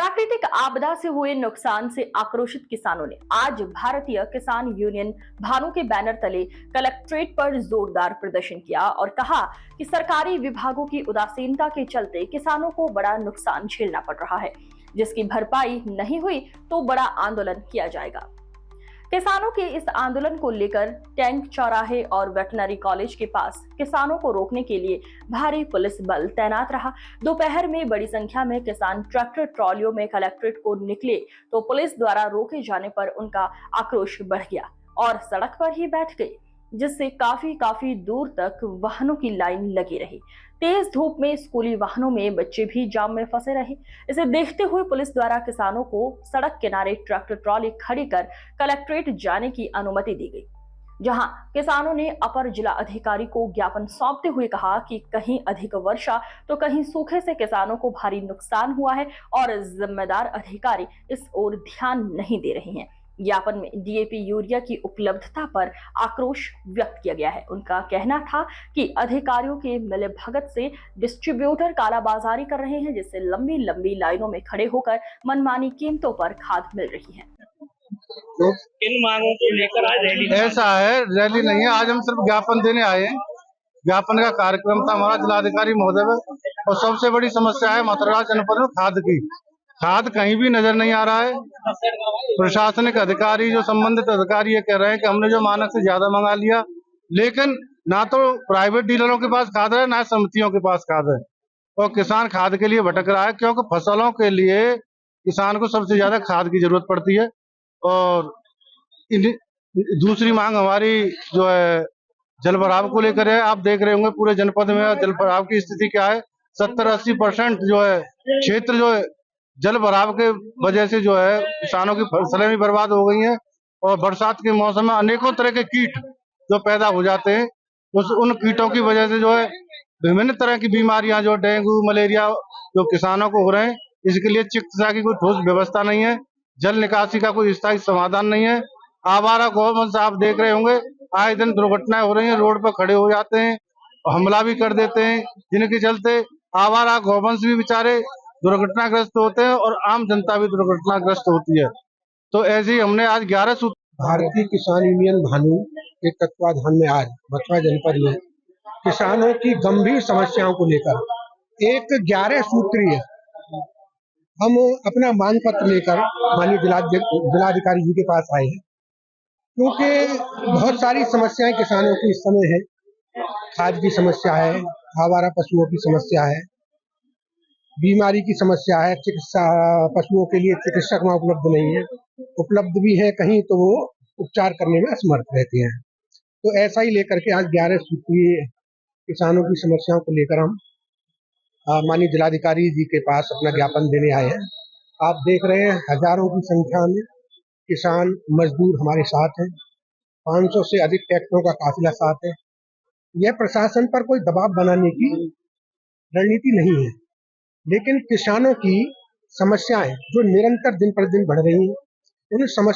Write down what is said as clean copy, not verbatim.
प्राकृतिक आपदा से हुए नुकसान से आक्रोशित किसानों ने आज भारतीय किसान यूनियन भानु के बैनर तले कलेक्ट्रेट पर जोरदार प्रदर्शन किया और कहा कि सरकारी विभागों की उदासीनता के चलते किसानों को बड़ा नुकसान झेलना पड़ रहा है। जिसकी भरपाई नहीं हुई तो बड़ा आंदोलन किया जाएगा। किसानों के इस आंदोलन को लेकर टैंक चौराहे और वेटनरी कॉलेज के पास किसानों को रोकने के लिए भारी पुलिस बल तैनात रहा। दोपहर में बड़ी संख्या में किसान ट्रैक्टर ट्रॉलियों में कलेक्ट्रेट को निकले तो पुलिस द्वारा रोके जाने पर उनका आक्रोश बढ़ गया और सड़क पर ही बैठ गए, जिससे काफी दूर तक वाहनों की लाइन लगी रही। तेज धूप में स्कूली वाहनों में बच्चे भी जाम में फंसे रहे। इसे देखते हुए पुलिस द्वारा किसानों को सड़क किनारे ट्रैक्टर ट्रॉली खड़ी कर कलेक्ट्रेट जाने की अनुमति दी गई, जहां किसानों ने अपर जिला अधिकारी को ज्ञापन सौंपते हुए कहा कि कहीं अधिक वर्षा तो कहीं सूखे से किसानों को भारी नुकसान हुआ है और जिम्मेदार अधिकारी इस ओर ध्यान नहीं दे रहे हैं। ज्ञापन में डीएपी यूरिया की उपलब्धता पर आक्रोश व्यक्त किया गया है। उनका कहना था कि अधिकारियों के मिलीभगत से डिस्ट्रीब्यूटर कालाबाजारी कर रहे हैं, जिससे लंबी लंबी लाइनों में खड़े होकर मनमानी कीमतों पर खाद मिल रही है। किन मांगों को लेकर आज रैली? ऐसा है, रैली नहीं है, आज हम सिर्फ ज्ञापन देने आए हैं। ज्ञापन का कार्यक्रम था हमारा जिलाधिकारी महोदय में। और सबसे बड़ी समस्या है मथुरा जनपद में खाद की। खाद कहीं भी नजर नहीं आ रहा है। प्रशासनिक अधिकारी जो संबंधित अधिकारी ये कह रहे हैं कि हमने जो मानक से ज्यादा मंगा लिया, लेकिन ना तो प्राइवेट डीलरों के पास खाद है ना समितियों के पास खाद है। और किसान खाद के लिए भटक रहा है, क्योंकि फसलों के लिए किसान को सबसे ज्यादा खाद की जरूरत पड़ती है। और दूसरी मांग हमारी जो है जल भराव को लेकर है। आप देख रहे होंगे पूरे जनपद में जल भराव की स्थिति क्या है। 70-80% जो है क्षेत्र जो है जल भराव के वजह से जो है किसानों की फसलें भी बर्बाद हो गई हैं। और बरसात के मौसम में अनेकों तरह के कीट जो पैदा हो जाते हैं, उन कीटों की वजह से जो है विभिन्न तरह की बीमारियां जो डेंगू मलेरिया जो किसानों को हो रहे हैं। इसके लिए चिकित्सा की कोई ठोस व्यवस्था नहीं है, जल निकासी का कोई स्थायी समाधान नहीं है। आवारा गौवंश आप देख रहे होंगे, आए दिन दुर्घटनाएं हो रही हैं, रोड पर खड़े हो जाते हैं, हमला भी कर देते हैं, जिनके चलते आवारा गौवंश भी बेचारे दुर्घटनाग्रस्त होते हैं और आम जनता भी दुर्घटनाग्रस्त होती है। तो ऐसे ही हमने आज 11 सूत्र भारतीय किसान यूनियन भानु के तत्वाधान में आज मथुरा जनपद में किसानों की गंभीर समस्याओं को लेकर एक 11 सूत्रीय हम अपना मांग पत्र लेकर माननीय जिलाधिकारी जी के पास आए हैं, क्योंकि बहुत सारी समस्याएं किसानों की इस समय है। खाद की समस्या है, आवारा पशुओं की समस्या है, बीमारी की समस्या है, चिकित्सा पशुओं के लिए चिकित्सक वहाँ उपलब्ध नहीं है, उपलब्ध भी है कहीं तो वो उपचार करने में असमर्थ रहते हैं। तो ऐसा ही लेकर के आज 11 सूत्रीय किसानों की समस्याओं को लेकर हम माननीय जिलाधिकारी जी के पास अपना ज्ञापन देने आए हैं। आप देख रहे हैं हजारों की संख्या में किसान मजदूर हमारे साथ हैं, 500 से अधिक ट्रैक्टरों का काफिला साथ है। यह प्रशासन पर कोई दबाव बनाने की रणनीति नहीं है, लेकिन किसानों की समस्याएं जो निरंतर दिन पर दिन बढ़ रही हैं, उन समस्या